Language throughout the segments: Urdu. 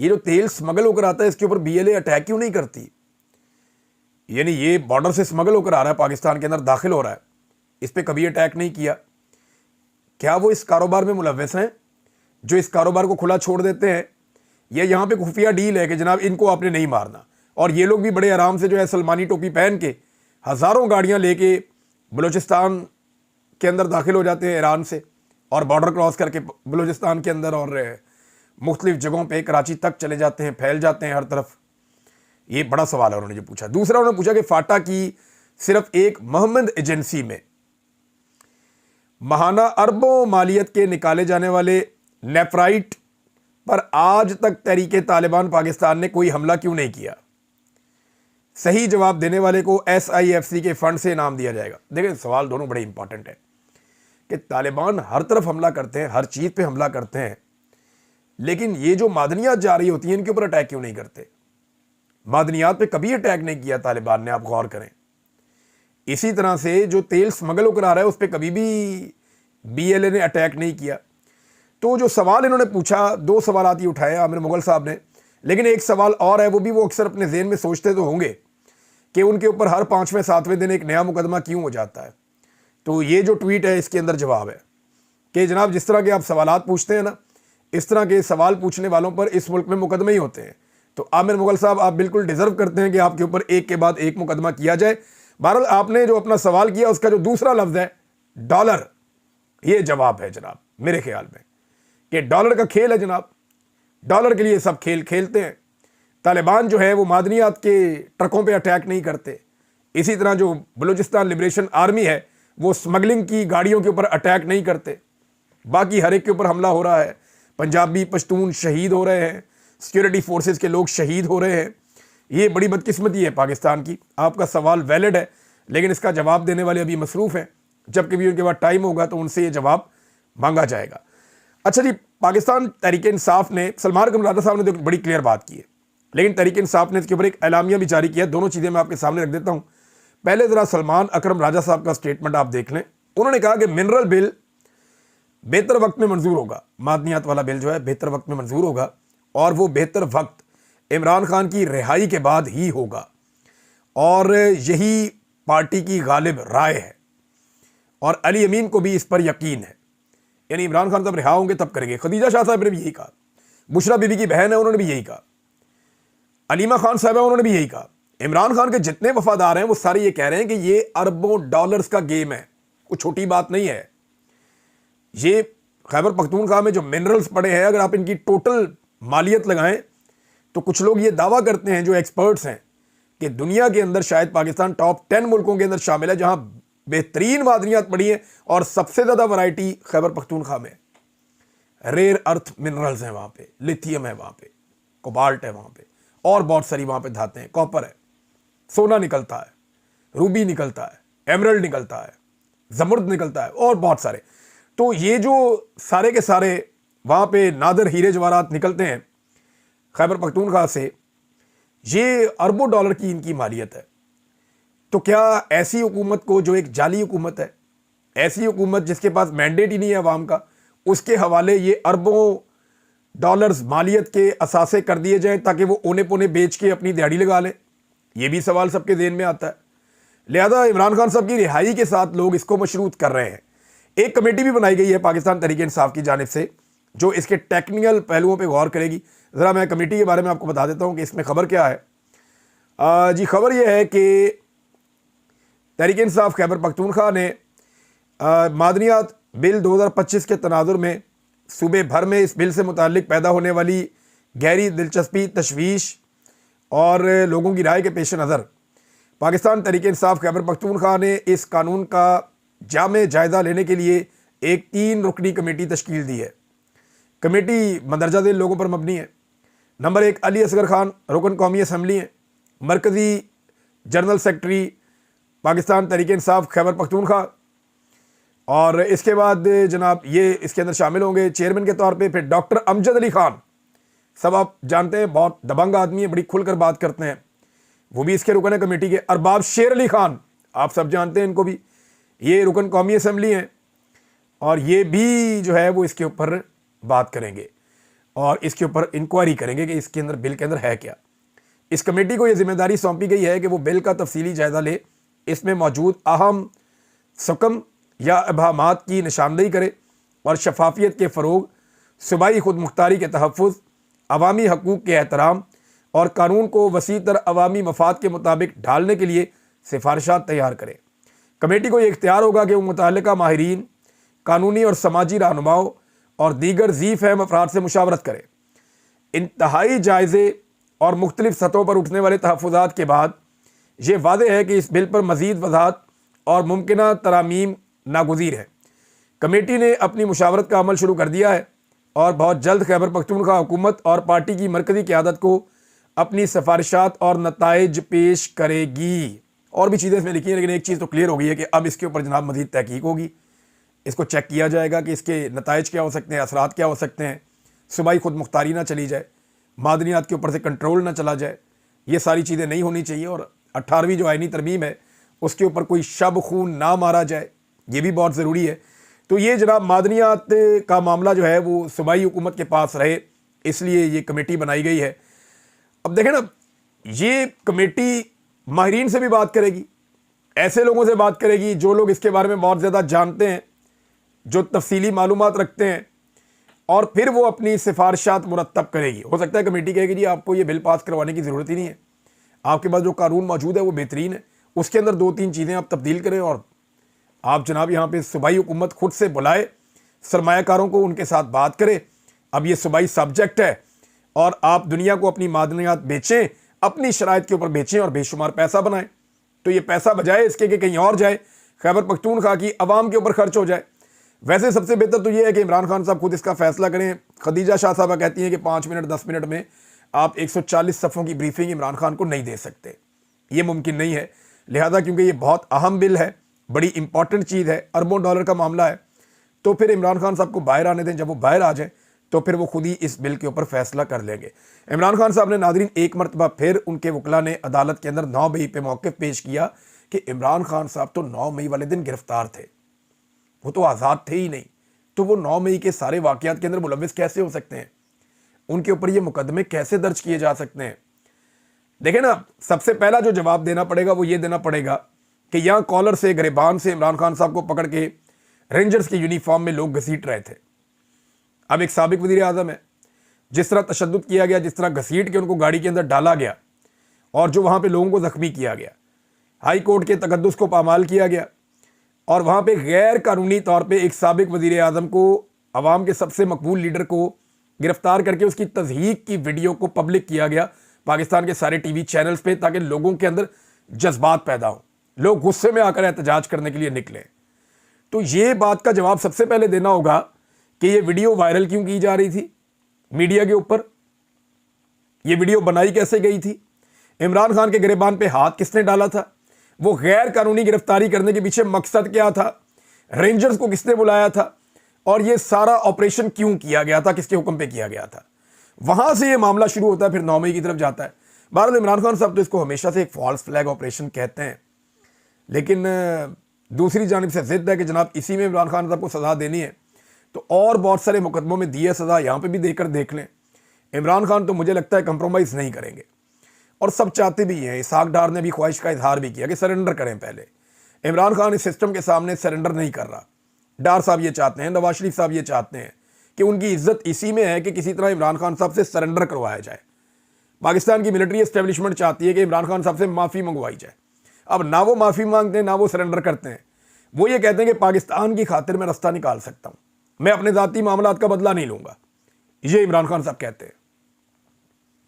یہ جو تیل سمگل ہو کر آتا ہے اس کے اوپر BLA اٹیک کیوں نہیں کرتی؟ یعنی یہ بارڈر سے سمگل ہو کر آ رہا ہے، پاکستان کے اندر داخل ہو رہا ہے، اس پہ کبھی اٹیک نہیں کیا؟ کیا وہ اس کاروبار میں ملوث ہیں جو اس کاروبار کو کھلا چھوڑ دیتے ہیں؟ یا یہاں پہ خفیہ ڈیل ہے کہ جناب ان کو آپ نے نہیں مارنا، اور یہ لوگ بھی بڑے آرام سے جو ہے سلمانی ٹوپی پہن کے ہزاروں گاڑیاں لے کے بلوچستان کے اندر داخل ہو جاتے ہیں ایران سے، اور بارڈر کراس کر کے بلوچستان کے اندر اور مختلف جگہوں پہ کراچی تک چلے جاتے ہیں، پھیل جاتے ہیں ہر طرف؟ یہ بڑا سوال ہے انہوں نے جو پوچھا۔ دوسرا انہوں نے پوچھا کہ فاٹا کی صرف ایک محمد ایجنسی میں ماہانہ اربوں مالیت کے نکالے جانے والے نیفرائٹ پر آج تک تحریک طالبان پاکستان نے کوئی حملہ کیوں نہیں کیا؟ صحیح جواب دینے والے کو SIFC کے فنڈ سے انعام دیا جائے گا۔ دیکھیں سوال دونوں بڑے امپورٹنٹ ہیں کہ طالبان ہر طرف حملہ کرتے ہیں، ہر چیز پہ حملہ کرتے ہیں، لیکن یہ جو معدنیات جا رہی ہوتی ہیں ان کے اوپر اٹیک کیوں نہیں کرتے؟ معدنیات پہ کبھی اٹیک نہیں کیا طالبان نے، آپ غور کریں۔ اسی طرح سے جو تیل سمگل ہو کر آ رہا ہے اس پہ کبھی بھی BLA نے اٹیک نہیں کیا۔ تو جو سوال انہوں نے پوچھا، دو سوالات ہی اٹھائے عامر مغل صاحب نے، لیکن ایک سوال اور ہے، وہ بھی وہ اکثر اپنے ذہن میں سوچتے تو ہوں گے کہ ان کے اوپر ہر 5ویں 7ویں دن ایک نیا مقدمہ کیوں ہو جاتا ہے۔ تو یہ جو ٹویٹ ہے اس کے اندر جواب ہے کہ جناب جس طرح کے آپ سوالات پوچھتے ہیں نا، اس طرح کے سوال پوچھنے والوں پر اس ملک میں مقدمے ہی ہوتے ہیں۔ تو عامر مغل صاحب آپ بالکل ڈیزرو کرتے ہیں کہ آپ کے اوپر ایک کے بعد ایک مقدمہ کیا جائے۔ بہرحال آپ نے جو اپنا سوال کیا اس کا جو دوسرا لفظ ہے ڈالر، یہ جواب ہے جناب میرے خیال میں کہ ڈالر کا کھیل ہے جناب، ڈالر کے لیے سب کھیل کھیلتے ہیں۔ طالبان جو ہے وہ معدنیات کے ٹرکوں پہ اٹیک نہیں کرتے، اسی طرح جو بلوچستان لبریشن آرمی ہے وہ سمگلنگ کی گاڑیوں کے اوپر اٹیک نہیں کرتے، باقی ہر ایک کے اوپر حملہ ہو رہا ہے، پنجابی پشتون شہید ہو رہے ہیں، سیکیورٹی فورسز کے لوگ شہید ہو رہے ہیں۔ یہ بڑی بدقسمتی ہے پاکستان کی۔ آپ کا سوال ویلڈ ہے لیکن اس کا جواب دینے والے ابھی مصروف ہیں، جب کبھی ان کے بعد ٹائم ہوگا تو ان سے یہ جواب مانگا جائے گا۔ اچھا جی، پاکستان تحریک انصاف نے، سلمان اکرم راجہ صاحب نے تو بڑی کلیئر بات کی ہے، لیکن تحریک انصاف نے اس کے اوپر ایک اعلامیہ بھی جاری کیا ہے۔ دونوں چیزیں میں آپ کے سامنے رکھ دیتا ہوں۔ پہلے ذرا سلمان اکرم راجہ صاحب کا سٹیٹمنٹ آپ دیکھ لیں۔ انہوں نے کہا کہ منرل بل بہتر وقت میں منظور ہوگا، معدنیات والا بل جو ہے بہتر وقت میں منظور ہوگا، اور وہ بہتر وقت عمران خان کی رہائی کے بعد ہی ہوگا، اور یہی پارٹی کی غالب رائے ہے، اور علی امین کو بھی اس پر یقین ہے۔ یعنی عمران خان تب رہا ہوں گے تب کریں گے۔ خدیجہ شاہ صاحب نے بھی یہی کہا، بشرا بی بی کی بہن ہے انہوں نے بھی یہی کہا، علیمہ خان صاحب انہوں نے بھی یہی کہا۔ عمران خان کے جتنے وفادار ہیں وہ سارے یہ کہہ رہے ہیں کہ یہ اربوں ڈالرز کا گیم ہے، کوئی چھوٹی بات نہیں ہے۔ یہ خیبر پختونخوا میں جو منرلز پڑے ہیں، اگر آپ ان کی ٹوٹل مالیت لگائیں تو کچھ لوگ یہ دعویٰ کرتے ہیں جو ایکسپرٹس ہیں کہ دنیا کے اندر شاید پاکستان ٹاپ 10 ملکوں کے اندر شامل ہے جہاں بہترین معدنیات پڑی ہیں، اور سب سے زیادہ ورائٹی خیبر پختونخوا میں۔ ریئر ارتھ منرلز ہیں وہاں پہ، لیتھیم ہے وہاں پہ، کوبالٹ ہے وہاں پہ، اور بہت ساری وہاں پہ دھاتیں ہیں، کاپر ہے، سونا نکلتا ہے، روبی نکلتا ہے، ایمرلڈ نکلتا ہے، زمرد نکلتا ہے، اور بہت سارے۔ تو یہ جو سارے کے سارے وہاں پہ نادر ہیرے جواہرات نکلتے ہیں خیبر پختونخوا سے، یہ اربوں ڈالر کی ان کی مالیت ہے۔ تو کیا ایسی حکومت کو، جو ایک جعلی حکومت ہے، ایسی حکومت جس کے پاس مینڈیٹ ہی نہیں ہے عوام کا، اس کے حوالے یہ اربوں ڈالرز مالیت کے اثاثے کر دیے جائیں تاکہ وہ اونے پونے بیچ کے اپنی دیہڑی لگا لیں؟ یہ بھی سوال سب کے ذہن میں آتا ہے۔ لہذا عمران خان صاحب کی رہائی کے ساتھ لوگ اس کو مشروط کر رہے ہیں۔ ایک کمیٹی بھی بنائی گئی ہے پاکستان تحریک انصاف کی جانب سے جو اس کے ٹیکنیکل پہلوؤں پہ غور کرے گی۔ ذرا میں کمیٹی کے بارے میں آپ کو بتا دیتا ہوں کہ اس میں خبر کیا ہے۔ جی خبر یہ ہے کہ تحریک انصاف خیبر پختونخوا نے معدنیات بل 2025 کے تناظر میں صوبے بھر میں اس بل سے متعلق پیدا ہونے والی گہری دلچسپی، تشویش اور لوگوں کی رائے کے پیش نظر پاکستان تحریک انصاف خیبر پختونخوا نے اس قانون کا جامع جائزہ لینے کے لیے ایک 3 رکنی کمیٹی تشکیل دی ہے۔ کمیٹی مندرجہ ذیل لوگوں پر مبنی ہے۔ نمبر 1 علی اصغر خان، رکن قومی اسمبلی ہیں، مرکزی جنرل سیکرٹری پاکستان تحریک انصاف خیبر پختونخوا، اور اس کے بعد جناب یہ اس کے اندر شامل ہوں گے چیئرمین کے طور پہ پھر ڈاکٹر امجد علی خان، سب آپ جانتے ہیں بہت دبنگ آدمی ہے، بڑی کھل کر بات کرتے ہیں، وہ بھی اس کے رکن ہے کمیٹی کے۔ ارباب شیر علی خان، آپ سب جانتے ہیں ان کو بھی، یہ رکن قومی اسمبلی ہیں، اور یہ بھی جو ہے وہ اس کے اوپر بات کریں گے۔ اور اس کے اوپر انکوائری کریں گے کہ اس کے اندر بل کے اندر ہے کیا۔ اس کمیٹی کو یہ ذمہ داری سونپی گئی ہے کہ وہ بل کا تفصیلی جائزہ لے، اس میں موجود اہم سکم یا ابہامات کی نشاندہی کرے اور شفافیت کے فروغ، صوبائی خود مختاری کے تحفظ، عوامی حقوق کے احترام اور قانون کو وسیع تر عوامی مفاد کے مطابق ڈھالنے کے لیے سفارشات تیار کرے۔ کمیٹی کو یہ اختیار ہوگا کہ وہ متعلقہ ماہرین، قانونی اور سماجی رہنماؤں اور دیگر ذی فہم افراد سے مشاورت کرے۔ انتہائی جائزے اور مختلف سطحوں پر اٹھنے والے تحفظات کے بعد یہ واضح ہے کہ اس بل پر مزید وضاحت اور ممکنہ ترامیم ناگزیر ہے۔ کمیٹی نے اپنی مشاورت کا عمل شروع کر دیا ہے اور بہت جلد خیبر پختونخوا حکومت اور پارٹی کی مرکزی قیادت کو اپنی سفارشات اور نتائج پیش کرے گی۔ اور بھی چیزیں اس میں لکھی ہیں، لیکن ایک چیز تو کلیئر ہو گئی ہے کہ اب اس کے اوپر جناب مزید تحقیق ہوگی، اس کو چیک کیا جائے گا کہ اس کے نتائج کیا ہو سکتے ہیں، اثرات کیا ہو سکتے ہیں، صوبائی خود مختاری نہ چلی جائے، معدنیات کے اوپر سے کنٹرول نہ چلا جائے، یہ ساری چیزیں نہیں ہونی چاہیے، اور 18ویں جو آئینی ترمیم ہے اس کے اوپر کوئی شب خون نہ مارا جائے، یہ بھی بہت ضروری ہے۔ تو یہ جناب معدنیات کا معاملہ جو ہے وہ صوبائی حکومت کے پاس رہے، اس لیے یہ کمیٹی بنائی گئی ہے۔ اب دیکھیں نا، یہ کمیٹی ماہرین سے بھی بات کرے گی، ایسے لوگوں سے بات کرے گی جو لوگ اس کے بارے میں بہت زیادہ جانتے ہیں، جو تفصیلی معلومات رکھتے ہیں، اور پھر وہ اپنی سفارشات مرتب کرے گی۔ ہو سکتا ہے کمیٹی کہے گی جی آپ کو یہ بل پاس کروانے کی ضرورت ہی نہیں ہے، آپ کے پاس جو قانون موجود ہے وہ بہترین ہے، اس کے اندر 2-3 چیزیں آپ تبدیل کریں، اور آپ جناب یہاں پہ صوبائی حکومت خود سے بلائے سرمایہ کاروں کو، ان کے ساتھ بات کرے۔ اب یہ صوبائی سبجیکٹ ہے اور آپ دنیا کو اپنی معدنیات بیچیں، اپنی شرائط کے اوپر بیچیں اور بے شمار پیسہ بنائیں، تو یہ پیسہ بجائے اس کے کہ کہیں اور جائے، خیبر پختونخوا کی عوام کے اوپر خرچ ہو جائے۔ ویسے سب سے بہتر تو یہ ہے کہ عمران خان صاحب خود اس کا فیصلہ کریں۔ خدیجہ شاہ صاحبہ کہتی ہیں کہ 5 منٹ 10 منٹ میں آپ 140 صفحوں کی بریفنگ عمران خان کو نہیں دے سکتے، یہ ممکن نہیں ہے۔ لہذا کیونکہ یہ بہت اہم بل ہے، بڑی امپورٹنٹ چیز ہے، اربوں ڈالر کا معاملہ ہے، تو پھر عمران خان صاحب کو باہر آنے دیں، جب وہ باہر آ جائیں تو پھر وہ خود ہی اس بل کے اوپر فیصلہ کر لیں گے۔ عمران خان صاحب نے ناظرین ایک مرتبہ پھر ان کے وکلا نے عدالت کے اندر 9 مئی پہ موقف پیش کیا کہ عمران خان صاحب تو 9 مئی والے دن گرفتار تھے، وہ تو آزاد تھے ہی نہیں، تو وہ 9 مئی کے سارے واقعات کے اندر ملوث کیسے ہو سکتے ہیں، ان کے اوپر یہ مقدمے کیسے درج کیے جا سکتے ہیں؟ دیکھیں نا، سب سے پہلا جو جواب دینا پڑے گا وہ یہ دینا پڑے گا کہ یہاں کالر سے، گریبان سے عمران خان صاحب کو پکڑ کے رینجرز کے یونیفارم میں لوگ گھسیٹ رہے تھے۔ اب ایک سابق وزیر اعظم ہے، جس طرح تشدد کیا گیا، جس طرح گھسیٹ کے ان کو گاڑی کے اندر ڈالا گیا، اور جو وہاں پہ لوگوں کو زخمی کیا گیا، ہائی کورٹ کے تقدس کو پامال کیا گیا، اور وہاں پہ غیر قانونی طور پہ ایک سابق وزیر اعظم کو، عوام کے سب سے مقبول لیڈر کو گرفتار کر کے اس کی تضحیک کی ویڈیو کو پبلک کیا گیا پاکستان کے سارے ٹی وی چینلز پہ، تاکہ لوگوں کے اندر جذبات پیدا ہوں، لوگ غصے میں آ کر احتجاج کرنے کے لیے نکلیں۔ تو یہ بات کا جواب سب سے پہلے دینا ہوگا کہ یہ ویڈیو وائرل کیوں کی جا رہی تھی میڈیا کے اوپر، یہ ویڈیو بنائی کیسے گئی تھی، عمران خان کے گریبان پہ ہاتھ کس نے ڈالا تھا، وہ غیر قانونی گرفتاری کرنے کے پیچھے مقصد کیا تھا، رینجرز کو کس نے بلایا تھا، اور یہ سارا آپریشن کیوں کیا گیا تھا، کس کے حکم پہ کیا گیا تھا۔ وہاں سے یہ معاملہ شروع ہوتا ہے، پھر 9 مئی کی طرف جاتا ہے۔ بہرحال عمران خان صاحب تو اس کو ہمیشہ سے ایک فالس فلیگ آپریشن کہتے ہیں، لیکن دوسری جانب سے ضد ہے کہ جناب اسی میں عمران خان صاحب کو سزا دینی ہے تو اور بہت سارے مقدموں میں دی ہے سزا، یہاں پہ بھی دے کر دیکھ لیں۔ عمران خان تو مجھے لگتا ہے کمپرومائز نہیں کریں گے، اور سب چاہتے بھی ہیں۔ اسحاق ڈار نے بھی خواہش کا اظہار بھی کیا کہ سرنڈر کریں پہلے۔ عمران خان اس سسٹم کے سامنے سرنڈر نہیں کر رہا۔ ڈار صاحب یہ چاہتے ہیں، نواز شریف صاحب یہ چاہتے ہیں کہ ان کی عزت اسی میں ہے کہ کسی طرح عمران خان صاحب سے سرنڈر کروایا جائے۔ پاکستان کی ملٹری اسٹیبلشمنٹ چاہتی ہے کہ عمران خان صاحب سے معافی منگوائی جائے۔ اب نہ وہ معافی مانگتے ہیں، نہ وہ سرنڈر کرتے ہیں۔ وہ یہ کہتے ہیں کہ پاکستان کی خاطر میں رستہ نکال سکتا ہوں، میں اپنے ذاتی معاملات کا بدلہ نہیں لوں گا۔ یہ عمران خان صاحب کہتے ہیں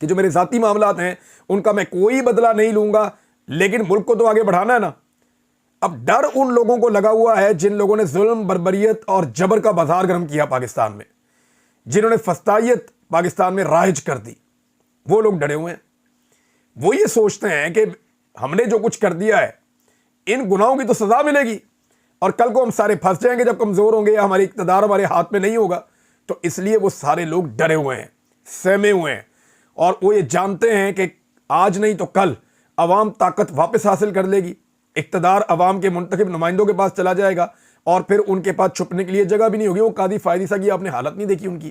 کہ جو میرے ذاتی معاملات ہیں ان کا میں کوئی بدلہ نہیں لوں گا، لیکن ملک کو تو آگے بڑھانا ہے نا۔ اب ڈر ان لوگوں کو لگا ہوا ہے جن لوگوں نے ظلم، بربریت اور جبر کا بازار گرم کیا پاکستان میں، جنہوں نے فسطائیت پاکستان میں رائج کر دی، وہ لوگ ڈرے ہوئے ہیں۔ وہ یہ سوچتے ہیں کہ ہم نے جو کچھ کر دیا ہے، ان گناہوں کی تو سزا ملے گی، اور کل کو ہم سارے پھنس جائیں گے جب کمزور ہوں گے یا ہماری اقتدار ہمارے ہاتھ میں نہیں ہوگا۔ تو اس لیے وہ سارے لوگ ڈرے ہوئے ہیں، سہمے ہوئے ہیں، اور وہ یہ جانتے ہیں کہ آج نہیں تو کل عوام طاقت واپس حاصل کر لے گی، اقتدار عوام کے منتخب نمائندوں کے پاس چلا جائے گا، اور پھر ان کے پاس چھپنے کے لیے جگہ بھی نہیں ہوگی۔ وہ قاضی فائدی صاحب کی آپ نے حالت نہیں دیکھی ان کی،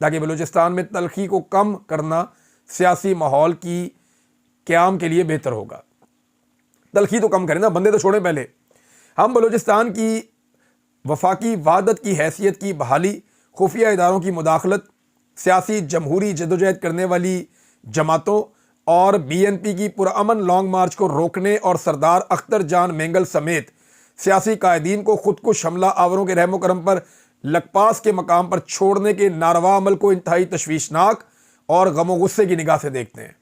تاکہ بلوچستان میں تلخی کو کم کرنا سیاسی ماحول کی قیام کے لیے بہتر ہوگا۔ تلخی تو کم کریں نا، بندے تو چھوڑیں پہلے۔ ہم بلوچستان کی وفاقی وحدت کی حیثیت کی بحالی، خفیہ اداروں کی مداخلت، سیاسی جمہوری جدوجہد کرنے والی جماعتوں اور بی این پی کی پرامن لانگ مارچ کو روکنے اور سردار اختر جان مینگل سمیت سیاسی قائدین کو خودکش حملہ آوروں کے رحم و کرم پر لکپاس کے مقام پر چھوڑنے کے ناروا عمل کو انتہائی تشویشناک اور غم و غصے کی نگاہ سے دیکھتے ہیں۔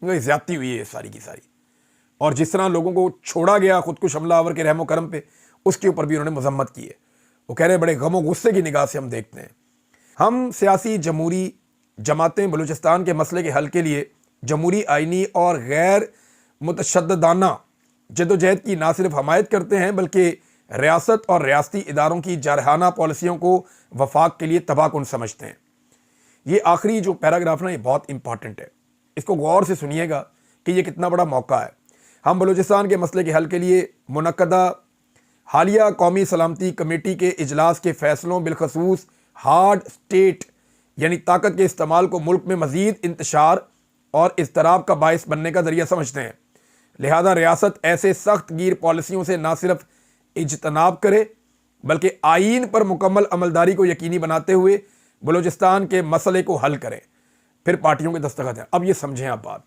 کیونکہ زیادتی ہوئی ہے ساری کی ساری، اور جس طرح لوگوں کو چھوڑا گیا خودکش حملہ آور کے رحم و کرم پہ، اس کے اوپر بھی انہوں نے مذمت کی ہے۔ وہ کہہ رہے ہیں بڑے غم و غصے کی نگاہ سے ہم دیکھتے ہیں۔ ہم سیاسی جمہوری جماعتیں بلوچستان کے مسئلے کے حل کے لیے جمہوری آئینی اور غیر متشددانہ جدوجہد کی نہ صرف حمایت کرتے ہیں بلکہ ریاست اور ریاستی اداروں کی جارحانہ پالیسیوں کو وفاق کے لیے تباہ کن سمجھتے ہیں۔ یہ آخری جو پیراگراف نا، یہ بہت امپورٹنٹ ہے، اس کو غور سے سنیے گا کہ یہ کتنا بڑا موقع ہے۔ ہم بلوچستان کے مسئلے کے حل کے لیے منعقدہ حالیہ قومی سلامتی کمیٹی کے اجلاس کے فیصلوں، بالخصوص ہارڈ اسٹیٹ یعنی طاقت کے استعمال کو ملک میں مزید انتشار اور اضطراب کا باعث بننے کا ذریعہ سمجھتے ہیں۔ لہذا ریاست ایسے سخت گیر پالیسیوں سے نہ صرف اجتناب کرے بلکہ آئین پر مکمل عملداری کو یقینی بناتے ہوئے بلوچستان کے مسئلے کو حل کریں۔ پھر پارٹیوں کے دستخط ہیں۔ اب یہ سمجھیں آپ بات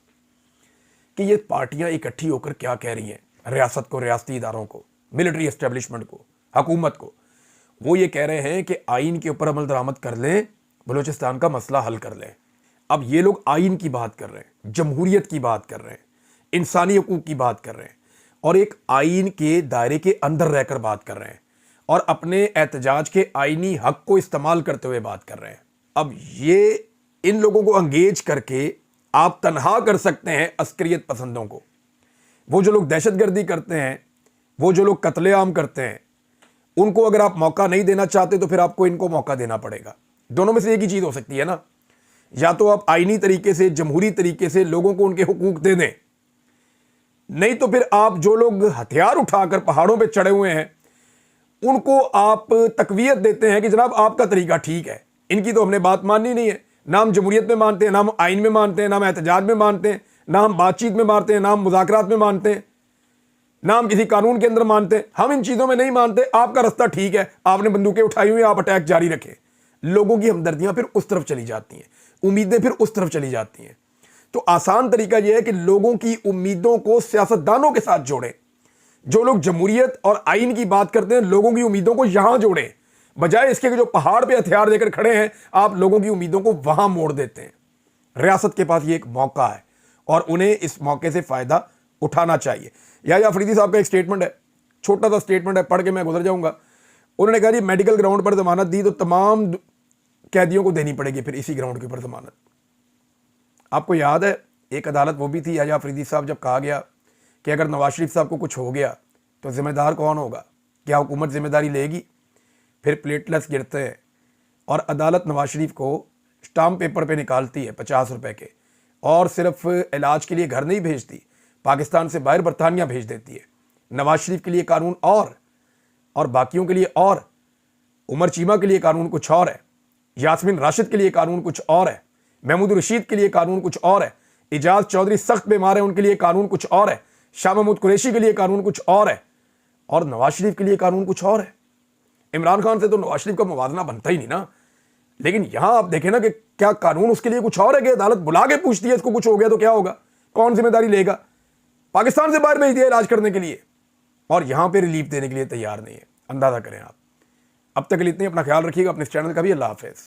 کہ یہ پارٹیاں اکٹھی ہو کر کیا کہہ رہی ہیں، ریاست کو، ریاستی اداروں کو، ملٹری اسٹیبلشمنٹ کو، حکومت کو۔ وہ یہ کہہ رہے ہیں کہ آئین کے اوپر عمل درآمد کر لیں، بلوچستان کا مسئلہ حل کر لیں۔ اب یہ لوگ آئین کی بات کر رہے ہیں، جمہوریت کی بات کر رہے ہیں، انسانی حقوق کی بات کر رہے ہیں، اور ایک آئین کے دائرے کے اندر رہ کر بات کر رہے ہیں، اور اپنے احتجاج کے آئینی حق کو استعمال کرتے ہوئے بات کر رہے ہیں۔ اب یہ ان لوگوں کو انگیج کر کے آپ تنہا کر سکتے ہیں عسکریت پسندوں کو۔ وہ جو لوگ دہشت گردی کرتے ہیں، وہ جو لوگ قتل عام کرتے ہیں، ان کو اگر آپ موقع نہیں دینا چاہتے تو پھر آپ کو ان کو موقع دینا پڑے گا۔ دونوں میں سے ایک ہی چیز ہو سکتی ہے نا، یا تو آپ آئینی طریقے سے، جمہوری طریقے سے لوگوں کو ان کے حقوق دے دیں، نہیں تو پھر آپ جو لوگ ہتھیار اٹھا کر پہاڑوں پہ چڑھے ہوئے ہیں ان کو آپ تقویت دیتے ہیں کہ جناب آپ کا طریقہ ٹھیک ہے، ان کی تو ہم نے بات ماننی نہیں ہے۔ نہ ہم جمہوریت میں مانتے ہیں، نہ ہم آئین میں مانتے ہیں، نہ ہم احتجاج میں مانتے ہیں، نہ ہم بات چیت میں مانتے ہیں، نہ ہم مذاکرات میں مانتے ہیں، نہ ہم کسی قانون کے اندر مانتے ہیں۔ ہم ان چیزوں میں نہیں مانتے، آپ کا رستہ ٹھیک ہے، آپ نے بندوقیں اٹھائی ہوئی ہیں، آپ اٹیک جاری رکھیں۔ لوگوں کی ہمدردیاں پھر اس طرف چلی جاتی ہیں، امیدیں پھر اس طرف چلی جاتی ہیں۔ تو آسان طریقہ یہ ہے کہ لوگوں کی امیدوں کو سیاستدانوں کے ساتھ جوڑیں۔ جو لوگ جمہوریت اور آئین کی بات کرتے ہیں، لوگوں کی امیدوں کو یہاں جوڑیں، بجائے اس کے کہ جو پہاڑ پہ ہتھیار دے کر کھڑے ہیں آپ لوگوں کی امیدوں کو وہاں موڑ دیتے ہیں۔ ریاست کے پاس یہ ایک موقع ہے اور انہیں اس موقع سے فائدہ اٹھانا چاہیے۔ یا فریدی صاحب کا ایک سٹیٹمنٹ ہے، چھوٹا سا سٹیٹمنٹ ہے، پڑھ کے میں گزر جاؤں گا۔ انہوں نے کہا جی میڈیکل گراؤنڈ پر ضمانت دی تو تمام قیدیوں کو دینی پڑے گی پھر اسی گراؤنڈ کے اوپر ضمانت۔ آپ کو یاد ہے ایک عدالت وہ بھی تھی یا فریدی صاحب، جب کہا گیا کہ اگر نواز شریف صاحب کو کچھ ہو گیا تو ذمہ دار کون ہوگا، کیا حکومت ذمہ داری لے گی؟ پھر پلیٹلیٹس گرتے ہیں اور عدالت نواز شریف کو اسٹامپ پیپر پہ نکالتی ہے 50 روپے کے، اور صرف علاج کے لیے گھر نہیں بھیجتی، پاکستان سے باہر برطانیہ بھیج دیتی ہے۔ نواز شریف کے لیے قانون اور باقیوں کے لیے اور، عمر چیمہ کے لیے قانون کچھ اور ہے، یاسمین راشد کے لیے قانون کچھ اور ہے، محمود رشید کے لیے قانون کچھ اور ہے، اعجاز چودھری سخت بیمار ہیں ان کے لیے قانون کچھ اور ہے، شاہ محمود قریشی کے لیے قانون کچھ اور ہے، اور نواز شریف کے لیے قانون کچھ اور ہے۔ عمران خان سے تو نواز شریف کا موازنہ بنتا ہی نہیں نا، لیکن یہاں آپ دیکھیں نا کہ کیا قانون اس کے لیے کچھ اور ہے کہ عدالت بلا کے پوچھتی ہے اس کو کچھ ہو گیا تو کیا ہوگا، کون ذمہ داری لے گا؟ پاکستان سے باہر بھیج دیا علاج کرنے کے لیے، اور یہاں پہ ریلیف دینے کے لیے تیار نہیں ہے۔ اندازہ کریں آپ۔ اب تک کے لیے اتنے، اپنا خیال رکھیے گا، اپنے اس چینل کا بھی۔ اللہ حافظ۔